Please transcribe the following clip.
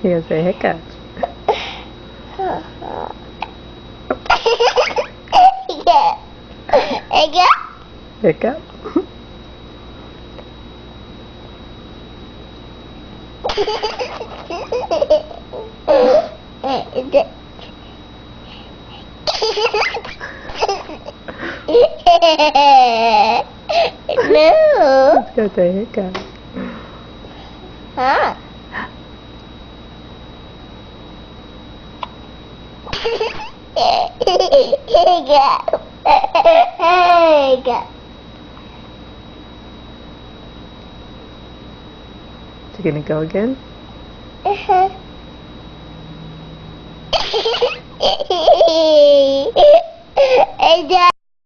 He has a hiccup. Hiccup? No. It's got the hiccup. Huh? Is he gonna go again? Uh-huh.